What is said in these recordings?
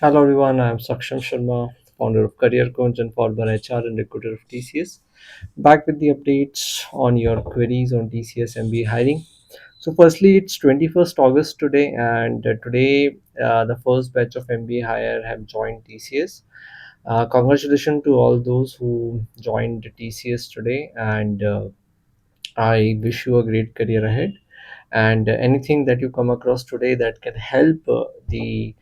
Hello everyone, I am Saksham Sharma, founder of CareerKunj and former HR and recruiter of TCS. Back with the updates on your queries on TCS MBA hiring. So firstly, it's 21st August today, and today the first batch of MBA hire have joined TCS. Congratulations to all those who joined TCS today, and I wish you a great career ahead. And anything that you come across today that can help the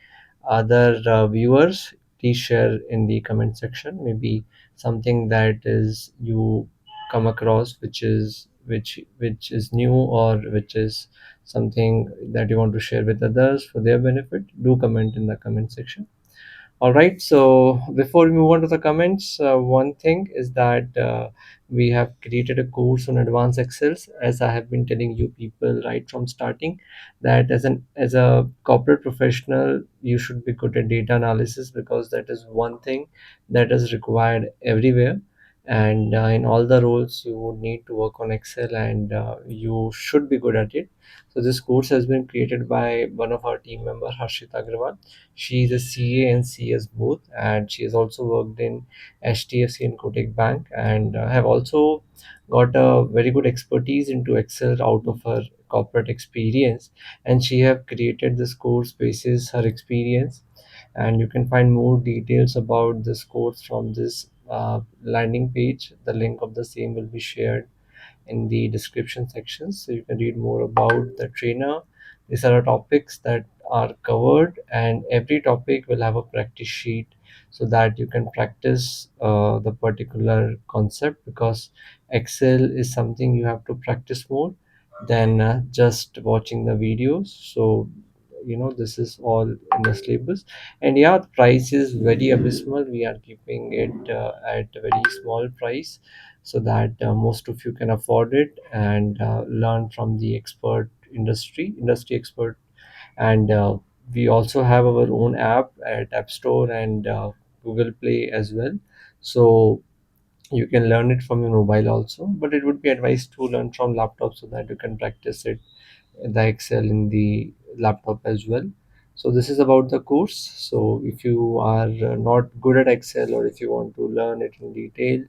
other viewers, please share in the comment section. Maybe something that is you come across which is new, or which is something that you want to share with others for their benefit. Do comment in the comment section. All right, so before we move on to the comments, one thing is that we have created a course on advanced Excels, as I have been telling you people right from starting, that as a corporate professional, you should be good at data analysis, because that is one thing that is required everywhere. And in all the roles, you would need to work on Excel, and you should be good at it. So this course has been created by one of our team member, Harshita Agrawal. She is a CA and CS both, and she has also worked in HDFC and Kotak Bank, and have also got a very good expertise into Excel out of her corporate experience. And she have created this course basis her experience, and you can find more details about this course from this landing page. The link of the same will be shared in the description section, so you can read more about the trainer. These are the topics that are covered, and every topic will have a practice sheet, so that you can practice the particular concept, because Excel is something you have to practice more than just watching the videos. So this is all in the syllabus. And yeah, the price is very abysmal. We are keeping it at a very small price, so that most of you can afford it, and learn from the industry expert. And we also have our own app at App Store and Google Play as well. So you can learn it from your mobile also, but it would be advised to learn from laptop, so that you can practice it, the Excel in the laptop as well. So this is about the course. So if you are not good at Excel, or if you want to learn it in detail,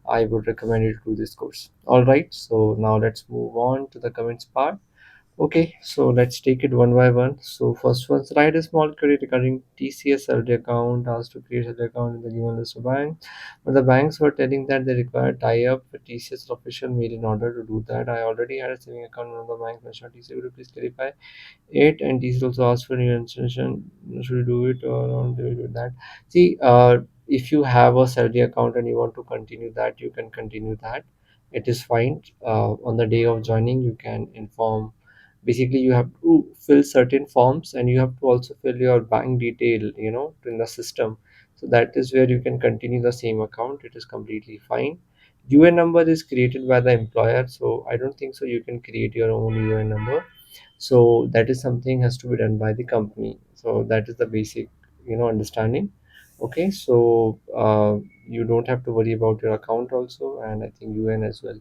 I would recommend you to do this course. All right, so now let's move on to the comments part. Okay, so let's take it one by one. So first one, write a small query regarding TCS salary account. Asked to create salary account in the given list of banks, but the banks were telling that they require tie-up with TCS official mail in order to do that. I already had a saving account in one of the banks. Mentioned TCS. Would you please clarify it? And TCS also asked for new instruction. Should we do it or not do it with that? See, if you have a salary account and you want to continue that, you can continue that. It is fine. On the day of joining, you can inform. Basically, you have to fill certain forms, and you have to also fill your bank detail, in the system. So that is where you can continue the same account. It is completely fine. UN number is created by the employer, so I don't think so you can create your own UN number. So that is something has to be done by the company. So that is the basic, understanding. Okay, so you don't have to worry about your account also, and I think UN as well.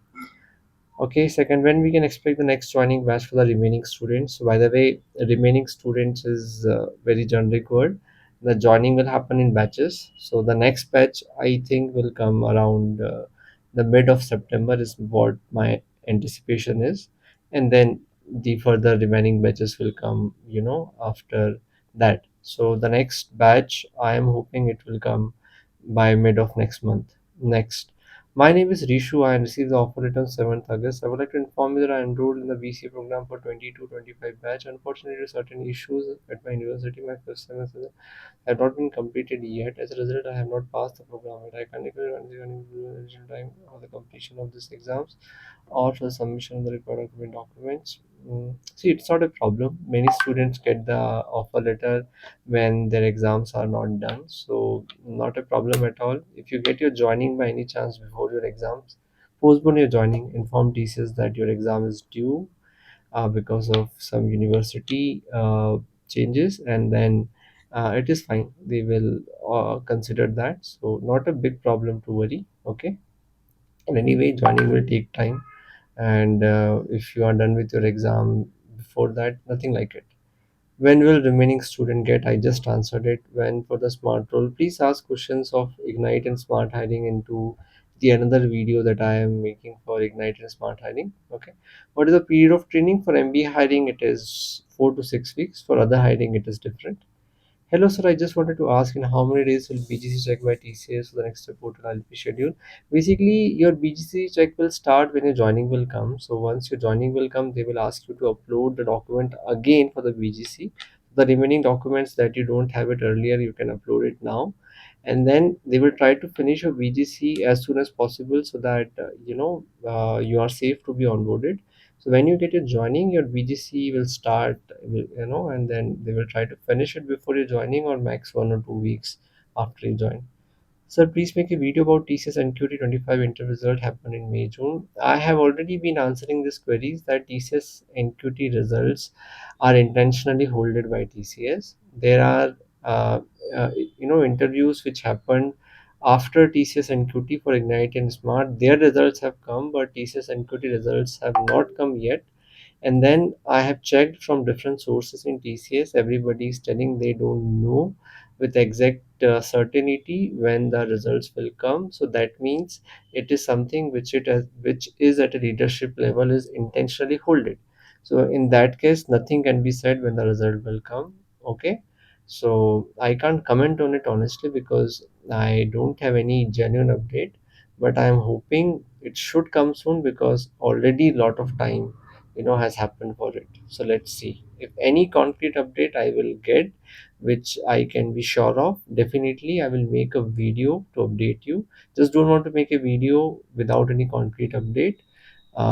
Okay, second, when we can expect the next joining batch for the remaining students? So by the way, remaining students is a very generic word. The joining will happen in batches. So the next batch, I think, will come around the mid of September, is what my anticipation is. And then the further remaining batches will come, after that. So the next batch, I am hoping it will come by mid of next month. Next. My name is Rishu. I received the offer letter on 7th August. I would like to inform you that I enrolled in the BC program for 22-25 batch. Unfortunately, due to certain issues at my university, my first semester have not been completed yet. As a result, I have not passed the program yet. I can't declare the time for the completion of these exams or for the submission of the required documents. See, it's not a problem. Many students get the offer letter when their exams are not done, so not a problem at all. If you get your joining by any chance before your exams, postpone your joining. Inform TCS that your exam is due because of some university changes, and then it is fine. They will consider that, so not a big problem to worry. Okay, and anyway, joining will take time, and if you are done with your exam before that, nothing like it. When will remaining student get? I just answered it. When for the smart role, please ask questions of Ignite and smart hiring into the another video that I am making for Ignite and smart hiring. Okay. What is the period of training for MBA hiring? It is 4 to 6 weeks. For other hiring, it is different. Hello, sir. I just wanted to ask in how many days will BGC check by TCS for the next report I'll be scheduled? Basically, your BGC check will start when your joining will come. So once your joining will come, they will ask you to upload the document again for the BGC. The remaining documents that you don't have it earlier, you can upload it now. And then they will try to finish your BGC as soon as possible so that you are safe to be onboarded. So when you get your joining, your BGC will start, and then they will try to finish it before your joining or max 1 or 2 weeks after you join. Sir, please make a video about TCS NQT 25 interview result happened in May June. I have already been answering these queries that TCS NQT results are intentionally holded by TCS. There are interviews which happened after TCS NQT for Ignite and Smart. Their results have come, but TCS NQT results have not come yet. And then I have checked from different sources in TCS. Everybody is telling they don't know with exact certainty when the results will come. So that means it is something which is at a leadership level is intentionally holded. So in that case, nothing can be said when the result will come. Okay. So I can't comment on it honestly because I don't have any genuine update. But I am hoping it should come soon because already lot of time has happened for it. So let's see if any concrete update I will get, which I can be sure of. Definitely I will make a video to update you. Just don't want to make a video without any concrete update.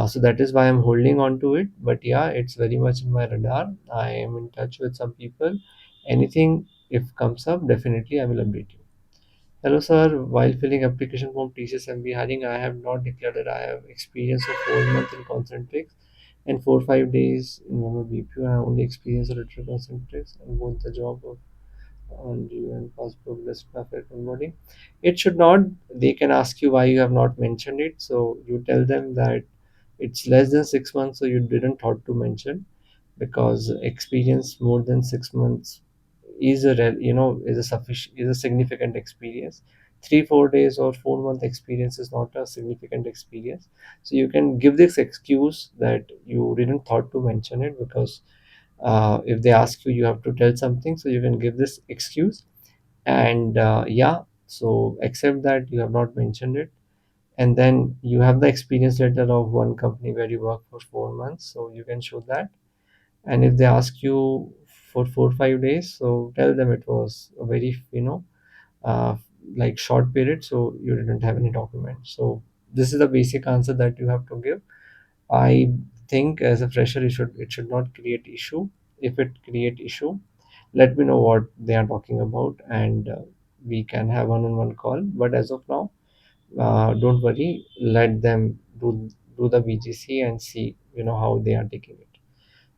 So that is why I'm holding on to it. But yeah, it's very much in my radar. I am in touch with some people. Anything if comes up, definitely I will update you. Hello, sir. While filling application form TCS MBA hiring, I have not declared that I have experience of 4 months in concentrics and 4 5 days in normal BPO. I have only experience of literal concentrics and want the job of on you and past progress perfect onboarding. It should not. They can ask you why you have not mentioned it. So you tell them that it's less than 6 months, so you didn't thought to mention because experience more than 6 months is a sufficient is a significant experience. 3 4 days or 4 month experience is not a significant experience. So you can give this excuse that you didn't thought to mention it because if they ask you, you have to tell something. So you can give this excuse and yeah, so accept that you have not mentioned it, and then you have the experience letter of one company where you work for 4 months, so you can show that. And if they ask you for 4 5 days, so tell them it was a very uh, like short period, so you didn't have any documents. So this is the basic answer that you have to give. I think as a fresher, it should not create issue. If it create issue, let me know what they are talking about, and we can have one-on-one call. But as of now, don't worry. Let them do the BGC and see how they are taking it.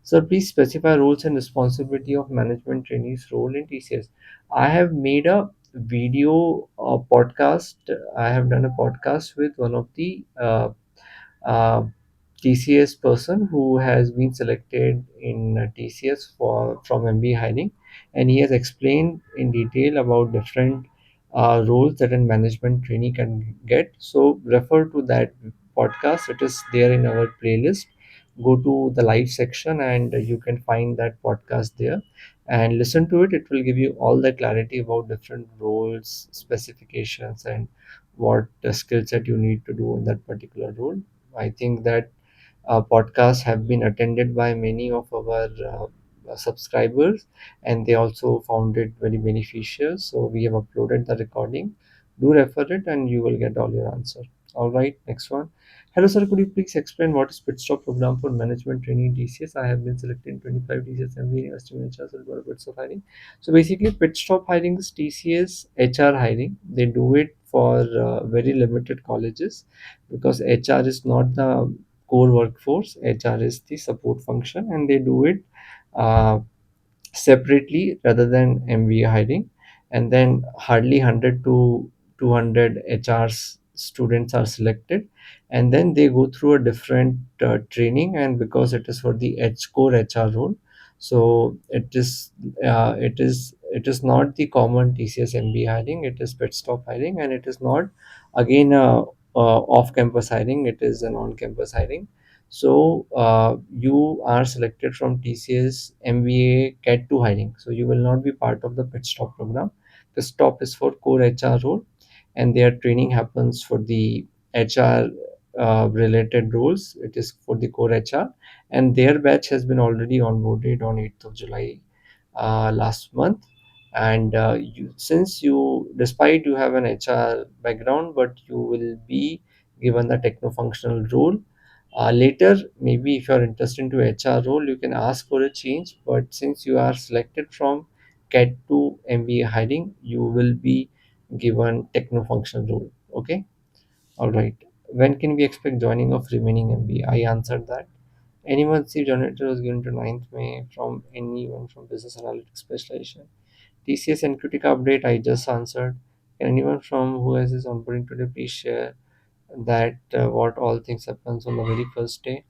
So please specify roles and responsibility of management trainees role in TCS. I have made a video podcast. I have done a podcast with one of the uh, TCS person who has been selected in TCS for from MBA hiring, and he has explained in detail about different roles that a management trainee can get. So refer to that podcast. It is there in our playlist. Go to the live section and you can find that podcast there and listen to it. It will give you all the clarity about different roles, specifications, and what skill set you need to do in that particular role. I think that podcasts have been attended by many of our subscribers, and they also found it very beneficial. So we have uploaded the recording. Do refer it, and you will get all your answer. All right, next one. Hello, sir. Could you please explain what is Pitstop program for management training in TCS? I have been selected in 25 TCS MBA University HR Pitstop hiring. So basically, Pitstop hiring is TCS HR hiring. They do it for very limited colleges because HR is not the core workforce. HR is the support function, and they do it uh, separately rather than MBA hiring. And then hardly 100 to 200 HRs students are selected, and then they go through a different training. And because it is for the core HR role, So it is not the common TCS MBA hiring. It is Pitstop hiring, and it is not again off-campus hiring. It is an on-campus hiring. So you are selected from TCS MBA CAT 2 hiring. So you will not be part of the Pitstop program. Pitstop is for core HR role, and their training happens for the HR related roles. It is for the core HR, and their batch has been already onboarded on 8th of July last month. And since you, despite you have an HR background, but you will be given the techno functional role. Later, maybe if you are interested into HR role, you can ask for a change. But since you are selected from CAT to MBA hiring, you will be given techno functional role. Okay. All right. When can we expect joining of remaining MBA? I answered that. Anyone see generator was given to 9th May from anyone from business analytics specialization. TCS NQT ka update I just answered. Can anyone from who has this onboarding today please share that what all things happens on the very first day?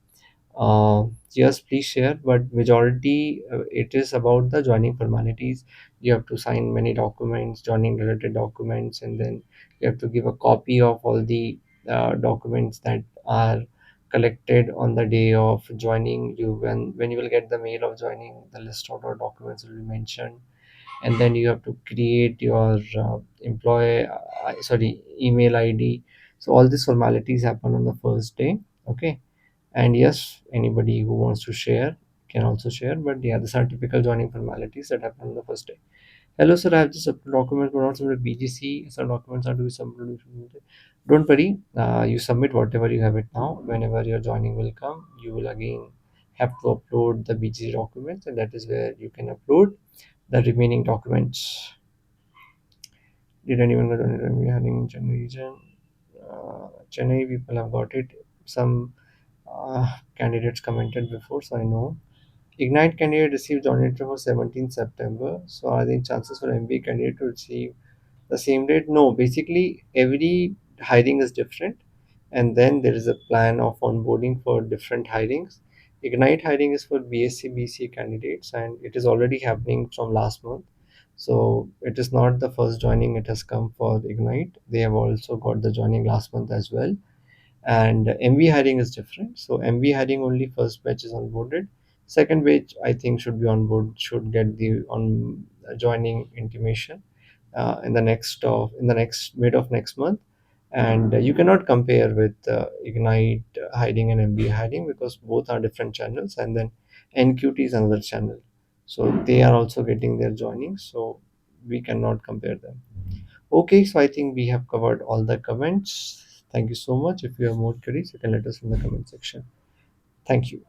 Yes, please share. But majority, it is about the joining formalities. You have to sign many documents, joining related documents, and then you have to give a copy of all the documents that are collected on the day of joining. You when you will get the mail of joining, the list of the documents will be mentioned, and then you have to create your email ID. So all these formalities happen on the first day. Okay. And yes, anybody who wants to share can also share. But yeah, these are typical joining formalities that happen on the first day. Hello, sir. I have just uploaded documents, but not submitted BGC. Some documents are to be submitted. Don't worry. You submit whatever you have it now. Whenever your joining will come, you will again have to upload the BGC documents, and that is where you can upload the remaining documents. Did anyone got on it? We having in Chennai region. Chennai people have got it. Some candidates commented before, so I know. Ignite candidate received joint letter for 17th September. So are there chances for MBA candidate to receive the same date? No, basically every hiring is different, and then there is a plan of onboarding for different hirings. Ignite hiring is for BSc BCA candidates, and it is already happening from last month. So it is not the first joining it has come for Ignite. They have also got the joining last month as well. And MV hiring is different. So MV hiring only first batch is onboarded. Second batch I think should be on board, should get the on joining intimation in the next mid of next month. And you cannot compare with Ignite hiring and MBA hiring because both are different channels, and then NQT is another channel, so they are also getting their joining, so we cannot compare them. Okay, so I think we have covered all the comments. Thank you so much. If you have more queries, you can let us in the comment section. Thank you.